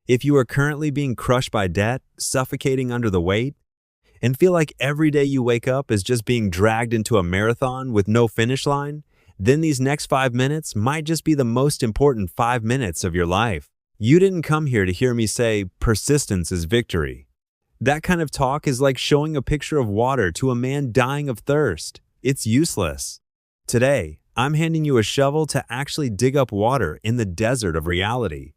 If you are currently being crushed by debt, suffocating under the weight, and feel like every day you wake up is just being dragged into a marathon with no finish line, then these next 5 minutes might just be the most important 5 minutes of your life. You didn't come here to hear me say, persistence is victory. That kind of talk is like showing a picture of water to a man dying of thirst. It's useless. Today, I'm handing you a shovel to actually dig up water in the desert of reality.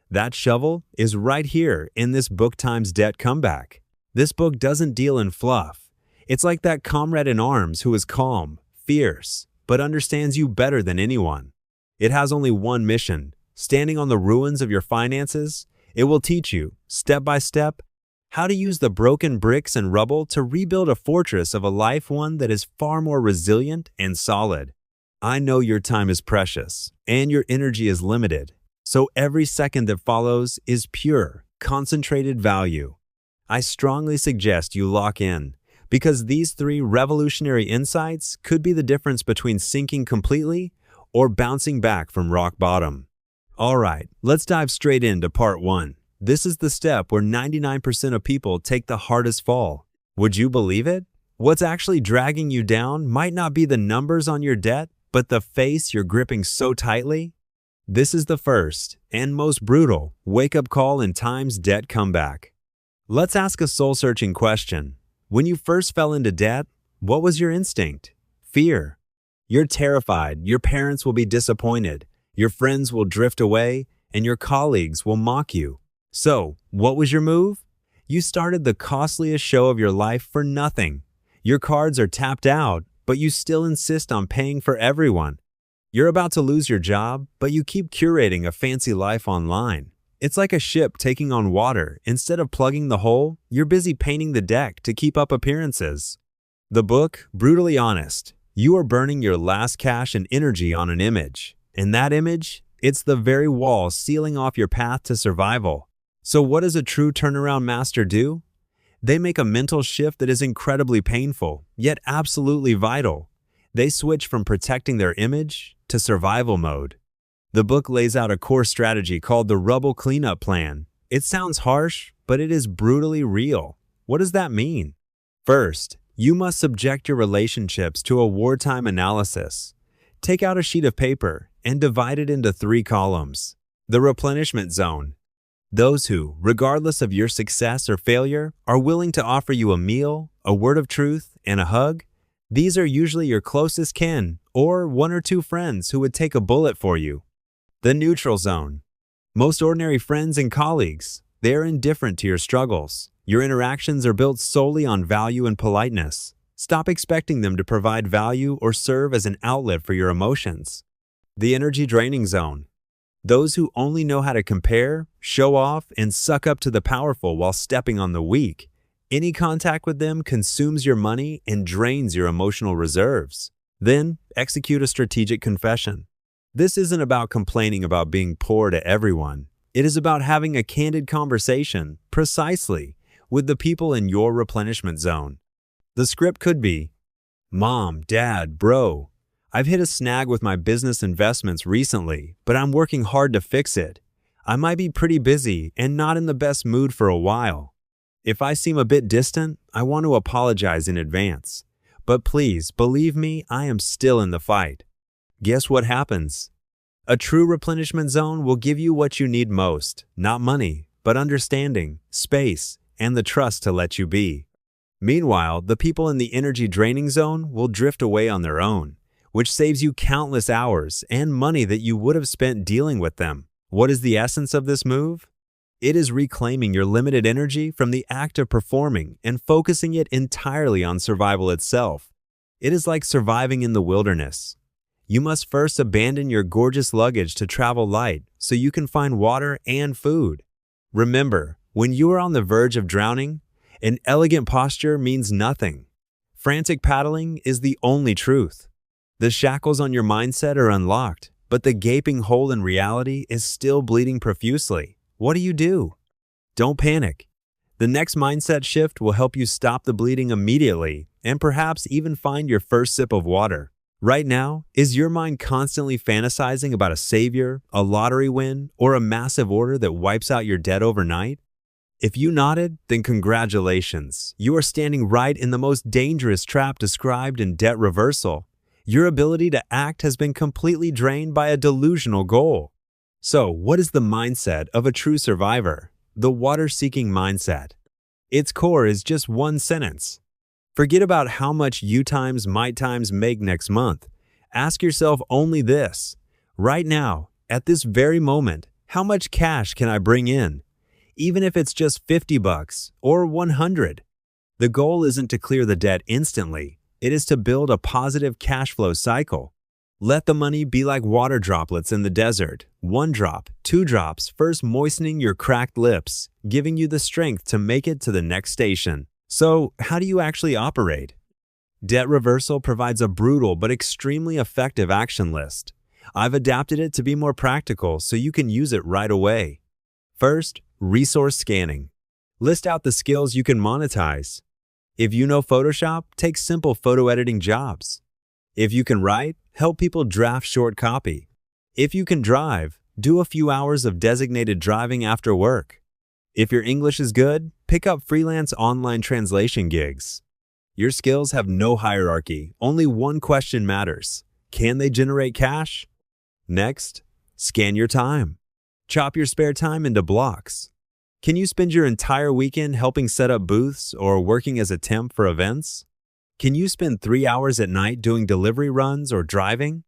That shovel is right here in this book Times Debt Comeback. This book doesn't deal in fluff. It's like that comrade in arms who is calm, fierce, but understands you better than anyone. It has only one mission: standing on the ruins of your finances. It will teach you, step by step, how to use the broken bricks and rubble to rebuild a fortress of a life, one that is far more resilient and solid. I know your time is precious and your energy is limited, so every second that follows is pure, concentrated value. I strongly suggest you lock in, because these 3 revolutionary insights could be the difference between sinking completely or bouncing back from rock bottom. All right, let's dive straight into part 1. This is the step where 99% of people take the hardest fall. Would you believe it? What's actually dragging you down might not be the numbers on your debt, but the face you're gripping so tightly. This is the first and most brutal wake-up call in Time's Debt Comeback. Let's ask a soul-searching question. When you first fell into debt, what was your instinct? Fear. You're terrified your parents will be disappointed, your friends will drift away, and your colleagues will mock you. So, what was your move? You started the costliest show of your life for nothing. Your cards are tapped out, but you still insist on paying for everyone. You're about to lose your job, but you keep curating a fancy life online. It's like a ship taking on water. Instead of plugging the hole, you're busy painting the deck to keep up appearances. The book, brutally honest. You are burning your last cash and energy on an image. And that image, it's the very wall sealing off your path to survival. So what does a true turnaround master do? They make a mental shift that is incredibly painful, yet absolutely vital. They switch from protecting their image to survival mode. The book lays out a core strategy called the rubble cleanup plan. It sounds harsh, but it is brutally real. What does that mean? First, you must subject your relationships to a wartime analysis. Take out a sheet of paper and divide it into 3 columns. The replenishment zone. Those who, regardless of your success or failure, are willing to offer you a meal, a word of truth, and a hug. These are usually your closest kin or 1 or 2 friends who would take a bullet for you. The neutral zone. Most ordinary friends and colleagues. They are indifferent to your struggles. Your interactions are built solely on value and politeness. Stop expecting them to provide value or serve as an outlet for your emotions. The energy draining zone. Those who only know how to compare, show off, and suck up to the powerful while stepping on the weak. Any contact with them consumes your money and drains your emotional reserves. Then, execute a strategic confession. This isn't about complaining about being poor to everyone. It is about having a candid conversation, precisely, with the people in your replenishment zone. The script could be, Mom, Dad, Bro, I've hit a snag with my business investments recently, but I'm working hard to fix it. I might be pretty busy and not in the best mood for a while. If I seem a bit distant, I want to apologize in advance. But please, believe me, I am still in the fight. Guess what happens? A true replenishment zone will give you what you need most, not money, but understanding, space, and the trust to let you be. Meanwhile, the people in the energy draining zone will drift away on their own, which saves you countless hours and money that you would have spent dealing with them. What is the essence of this move? It is reclaiming your limited energy from the act of performing and focusing it entirely on survival itself. It is like surviving in the wilderness. You must first abandon your gorgeous luggage to travel light so you can find water and food. Remember, when you are on the verge of drowning, an elegant posture means nothing. Frantic paddling is the only truth. The shackles on your mindset are unlocked, but the gaping hole in reality is still bleeding profusely. What do? Don't panic. The next mindset shift will help you stop the bleeding immediately and perhaps even find your first sip of water. Right now, is your mind constantly fantasizing about a savior, a lottery win, or a massive order that wipes out your debt overnight? If you nodded, then congratulations. You are standing right in the most dangerous trap described in Debt Reversal. Your ability to act has been completely drained by a delusional goal. So, what is the mindset of a true survivor? The water-seeking mindset. Its core is just one sentence. Forget about how much you times might times make next month. Ask yourself only this. Right now, at this very moment, how much cash can I bring in? Even if it's just $50 or 100. The goal isn't to clear the debt instantly. It is to build a positive cash flow cycle. Let the money be like water droplets in the desert. 1 drop, 2 drops, first moistening your cracked lips, giving you the strength to make it to the next station. So, how do you actually operate? Debt Reversal provides a brutal but extremely effective action list. I've adapted it to be more practical so you can use it right away. First, resource scanning. List out the skills you can monetize. If you know Photoshop, take simple photo editing jobs. If you can write, help people draft short copy. If you can drive, do a few hours of designated driving after work. If your English is good, pick up freelance online translation gigs. Your skills have no hierarchy. Only one question matters. Can they generate cash? Next, scan your time. Chop your spare time into blocks. Can you spend your entire weekend helping set up booths or working as a temp for events? Can you spend 3 hours at night doing delivery runs or driving?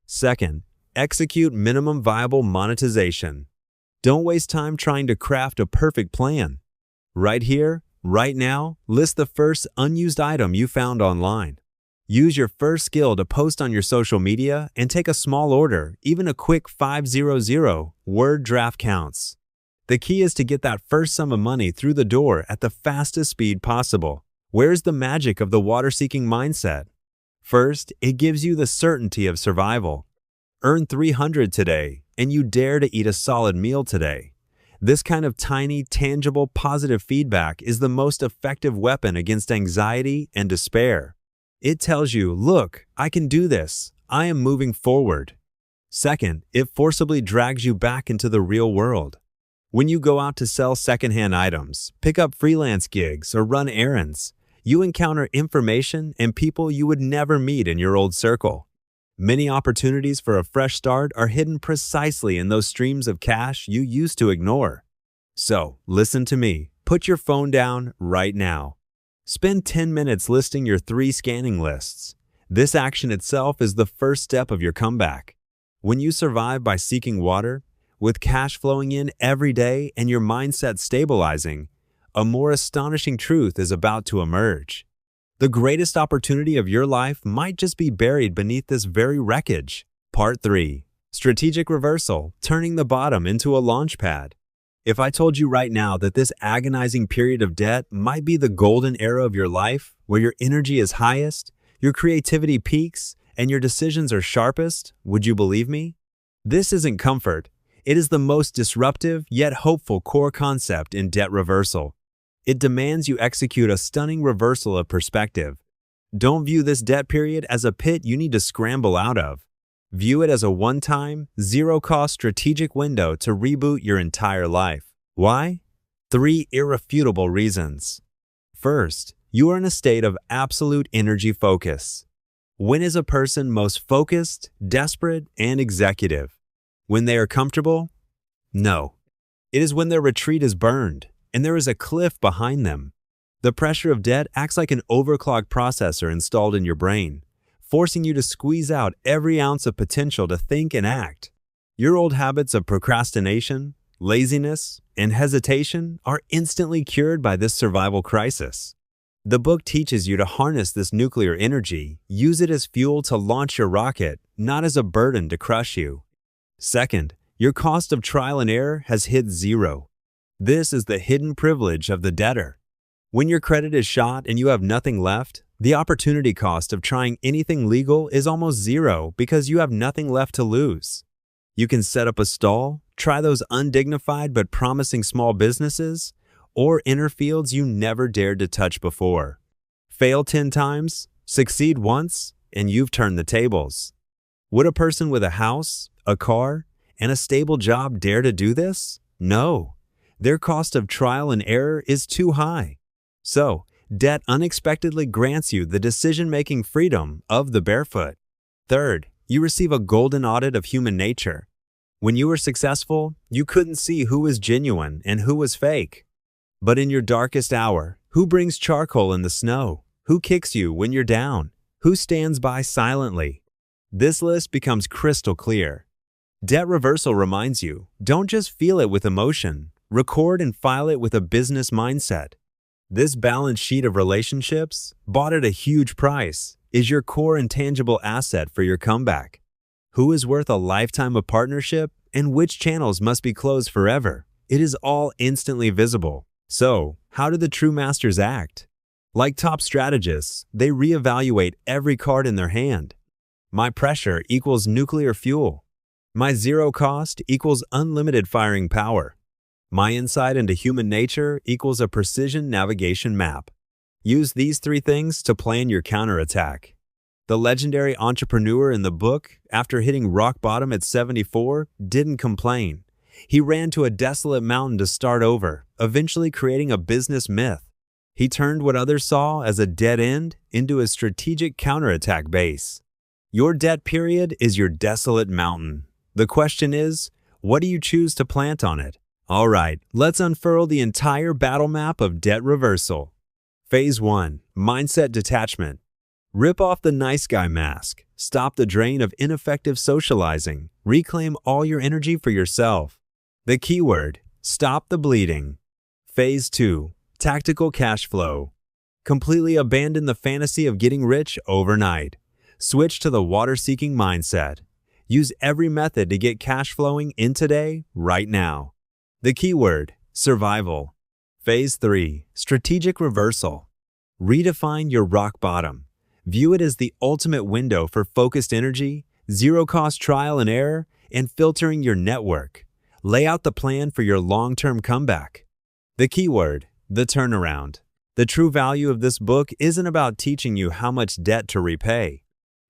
Second, execute minimum viable monetization. Don't waste time trying to craft a perfect plan. Right here, right now, list the first unused item you found online. Use your first skill to post on your social media and take a small order, even a quick 500-word draft counts. The key is to get that first sum of money through the door at the fastest speed possible. Where's the magic of the water-seeking mindset? First, it gives you the certainty of survival. Earn $300 today, and you dare to eat a solid meal today. This kind of tiny, tangible, positive feedback is the most effective weapon against anxiety and despair. It tells you, look, I can do this. I am moving forward. Second, it forcibly drags you back into the real world. When you go out to sell secondhand items, pick up freelance gigs, or run errands, you encounter information and people you would never meet in your old circle. Many opportunities for a fresh start are hidden precisely in those streams of cash you used to ignore. So, listen to me. Put your phone down right now. Spend 10 minutes listing your 3 scanning lists. This action itself is the first step of your comeback. When you survive by seeking water, with cash flowing in every day and your mindset stabilizing, a more astonishing truth is about to emerge. The greatest opportunity of your life might just be buried beneath this very wreckage. Part 3. Strategic Reversal, turning the bottom into a launch pad. If I told you right now that this agonizing period of debt might be the golden era of your life, where your energy is highest, your creativity peaks, and your decisions are sharpest, would you believe me? This isn't comfort. It is the most disruptive yet hopeful core concept in Debt Reversal. It demands you execute a stunning reversal of perspective. Don't view this debt period as a pit you need to scramble out of. View it as a one-time, zero-cost strategic window to reboot your entire life. Why? 3 irrefutable reasons. First, you are in a state of absolute energy focus. When is a person most focused, desperate, and executive? When they are comfortable? No. It is when their retreat is burned and there is a cliff behind them. The pressure of debt acts like an overclocked processor installed in your brain, forcing you to squeeze out every ounce of potential to think and act. Your old habits of procrastination, laziness, and hesitation are instantly cured by this survival crisis. The book teaches you to harness this nuclear energy, use it as fuel to launch your rocket, not as a burden to crush you. Second, your cost of trial and error has hit 0. This is the hidden privilege of the debtor. When your credit is shot and you have nothing left, the opportunity cost of trying anything legal is almost 0 because you have nothing left to lose. You can set up a stall, try those undignified but promising small businesses, or enter fields you never dared to touch before. Fail 10 times, succeed once, and you've turned the tables. Would a person with a house, a car, and a stable job dare to do this? No. Their cost of trial and error is too high. So, debt unexpectedly grants you the decision-making freedom of the barefoot. Third, you receive a golden audit of human nature. When you were successful, you couldn't see who was genuine and who was fake. But in your darkest hour, who brings charcoal in the snow? Who kicks you when you're down? Who stands by silently? This list becomes crystal clear. Debt reversal reminds you, don't just feel it with emotion, record and file it with a business mindset. This balance sheet of relationships, bought at a huge price, is your core intangible asset for your comeback. Who is worth a lifetime of partnership and which channels must be closed forever? It is all instantly visible. So, how do the true masters act? Like top strategists, they reevaluate every card in their hand. My pressure equals nuclear fuel. My zero cost equals unlimited firing power. My insight into human nature equals a precision navigation map. Use these three things to plan your counterattack. The legendary entrepreneur in the book, after hitting rock bottom at 74, didn't complain. He ran to a desolate mountain to start over, eventually creating a business myth. He turned what others saw as a dead end into a strategic counterattack base. Your debt period is your desolate mountain. The question is, what do you choose to plant on it? All right, let's unfurl the entire battle map of debt reversal. Phase 1. Mindset Detachment. Rip off the nice guy mask. Stop the drain of ineffective socializing. Reclaim all your energy for yourself. The keyword: stop the bleeding. Phase 2. Tactical cash flow. Completely abandon the fantasy of getting rich overnight. Switch to the water-seeking mindset. Use every method to get cash flowing in today, right now. The keyword: survival. Phase 3. Strategic reversal. Redefine your rock bottom. View it as the ultimate window for focused energy, zero-cost trial and error, and filtering your network. Lay out the plan for your long-term comeback. The keyword: the turnaround. The true value of this book isn't about teaching you how much debt to repay.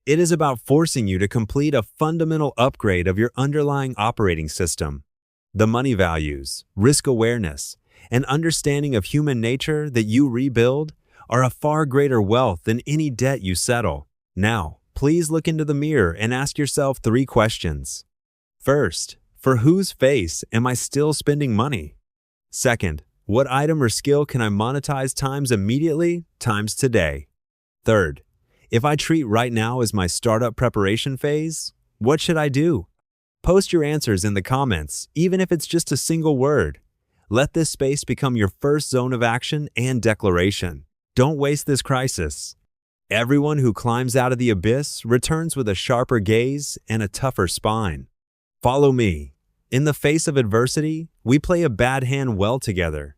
It is about forcing you to complete a fundamental upgrade of your underlying operating system. The money values, risk awareness, and understanding of human nature that you rebuild are a far greater wealth than any debt you settle. Now, please look into the mirror and ask yourself 3 questions. First, for whose face am I still spending money? Second, what item or skill can I monetize times immediately, times today? Third, if I treat right now as my startup preparation phase, what should I do? Post your answers in the comments, even if it's just a single word. Let this space become your first zone of action and declaration. Don't waste this crisis. Everyone who climbs out of the abyss returns with a sharper gaze and a tougher spine. Follow me. In the face of adversity, we play a bad hand well together.